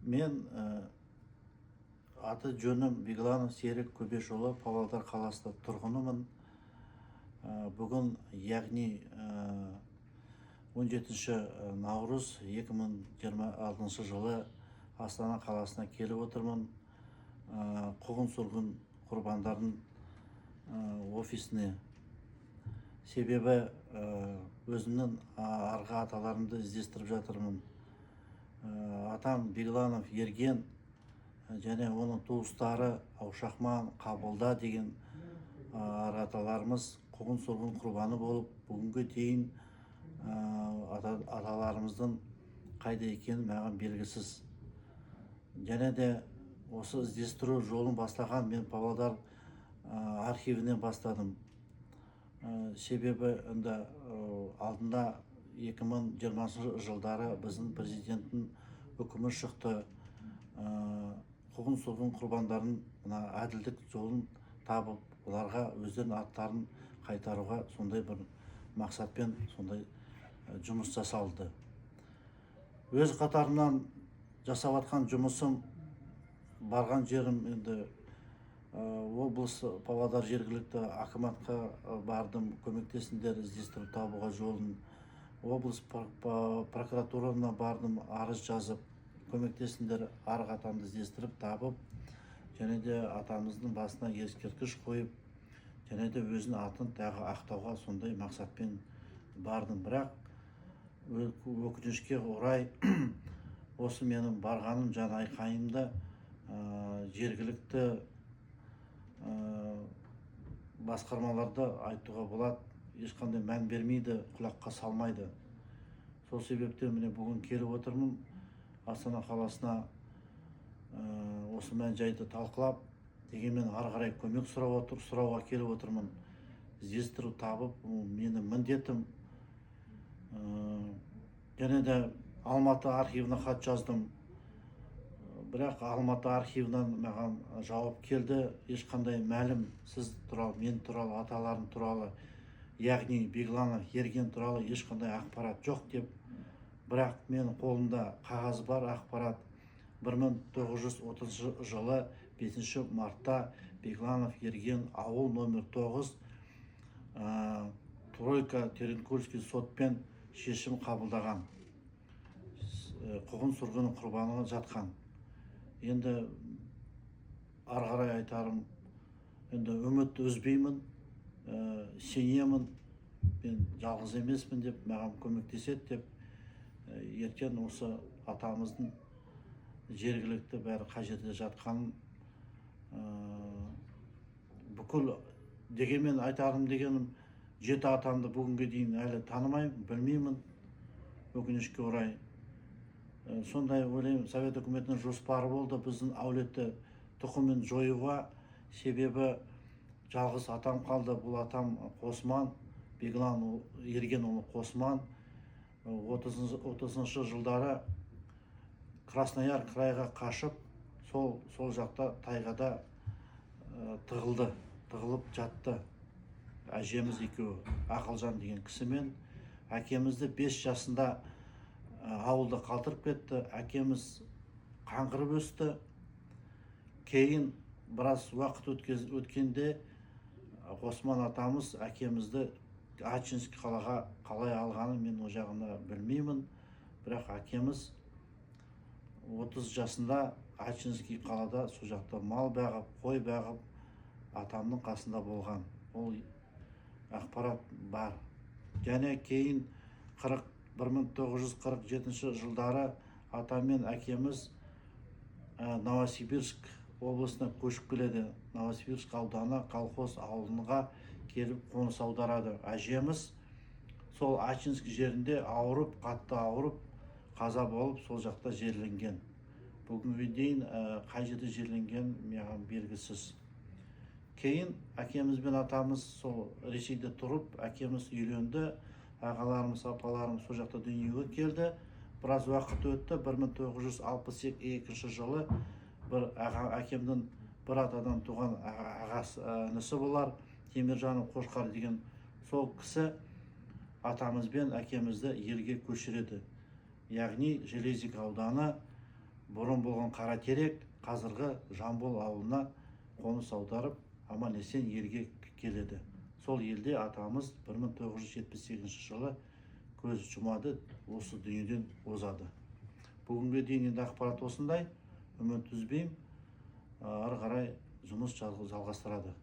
Мен аты жөнім Бегланов Серік Көбешұлы, Павлодар қаласында тұрғынымын. Бүгін, яғни 17 наурыз 2026 жылы Астана қаласына келіп отырмын. Қуғын-сүргін құрбандардың офисіне. Себебі өзімнің арғы аталарымды іздестіріп жатырмын. Атам Бегланов Ерген және оның туыстары Аушахман, Қабылда деген арғы аталарымыз қуғын-сүргін құрбаны болып, бүгінге дейін аталарымыздың қайда екені маған белгісіз. Және де осы іздестіру жолын бастаған мен Павлодар архивінен бастадым. Себебі алдында 2020 жылдары біздің президенттің үкімі шықты. Қуғын-сүргін құрбандарын әділдік жолын табып, оларға өздерінің аттарын қайтаруға сондай бір мақсатпен сондай жұмыс жасалды. Өз қатарынан жасап атқан жұмысым, барған жерім облыс Павлодар жергілікті акиматқа бардым, көмектесіңдер іздестіріп табуға жолын. Облыс прокуратурасына бардым, арыз жазып, көмектесіңдер арғы атамды іздестіріп табып, және де атамыздың басына ескерткіш қойып, және де өзінің атын тағы ақтауға сондай мақсатпен бардым. Бірақ өкінішке орай осы менің барғаным жан айқайымда жергілікті басқармаларды айтуға болады, ешқандай мән бермейді, құлаққа салмайды. Сол себептен міне бүгін келіп отырмын Астана қаласына, осы мән жайды талқылап, дегенмен ары қарай көмек сұрауға келіп отырмын. Іздестіру табып, менің міндетім. Және де Алматы архивіне хат жаздым. Бірақ Алматы архивінен маған жауап келді, ешқандай мәлім сіз туралы, мен туралы, аталарым туралы, яғни Бегланов Ерген туралы ешқандай ақпарат жоқ деп. Бірақ мен қолымда қағаз бар, ақпарат. 1930 жылы 5 мартта Бегланов Ерген ауыл номер 9 Тройка Теренкульский сотпен шешім қабылдаған, қуғын-сүргін құрбаны жатқан. Енді ары қарай айтарым, үміт үзбеймін, сенемін, мен жалғыз емеспін деп, маған көмектеседі деп, ертең осы атамыздың жергілікті бәрі қай жерде жатқанын бүкіл, дегенмен айтарым дегенім, 7 атамды бүгінге дейін әлі танымаймын, білмеймін, өкінішке орай. Сондай ойлаймын, Совет үкіметінің жоспары болды біздің әулетті тұқымын жоюға. Себебі жалғыз атам қалды. Бұл атам Қосман, Бегланов Ерген ұлы Қосман. 30-шы жылдары Краснояр крайға қашып, сол жақта тайғада тығылып жатты. Әжеміз екеуі, Ақылжан деген кісімен. Әкемізді 5 жасында ауылда қалдырып кетті. Әкеміз қаңғырып өсті. Кейін біраз уақыт өткенде Қосман атамыз әкемізді Ачинский қалаға қалай алғанын мен о жағында білмеймін. Бірақ әкеміз 30 жасында Ачинский қалада сол жақта мал бағып, қой бағып, атамның қасында болған. Ол ақпарат бар. Және кейін 1947 жылдары атам мен әкеміз Новосибирск облысына көшіп келеді. Новосибирск ауданы колхоз ауылына келіп қоныс аударады. Әжеміз сол Ачинский жерінде ауырып, қатты ауырып, қаза болып, сол жақта жерленген. Бүгінге дейін қай жерде жерленген маған белгісіз. Кейін әкеміз бен атамыз сол Ресейде тұрып, әкеміз үйленді, ағаларымыз, апаларымыз сол жақта дүниеге келді. Біраз уақыт өтті. 1962 жылы бір әкемдің бір атадан туған інісі болар, Теміржан Қошқар деген сол кісі атамыз бен әкемізді елге көшіреді. Яғни Железик ауданы бұрын болған Қаратерек қазіргі Жамбыл ауылына қоныс аударып аман-есен елге келеді. Сол елде атамыз 1978 жылы көз жұмады, осы дүниеден озады. Бүгінге дейін енді ақпарат осындай. Үміт үзбеймін, ары қарай жұмыс жалғастырады.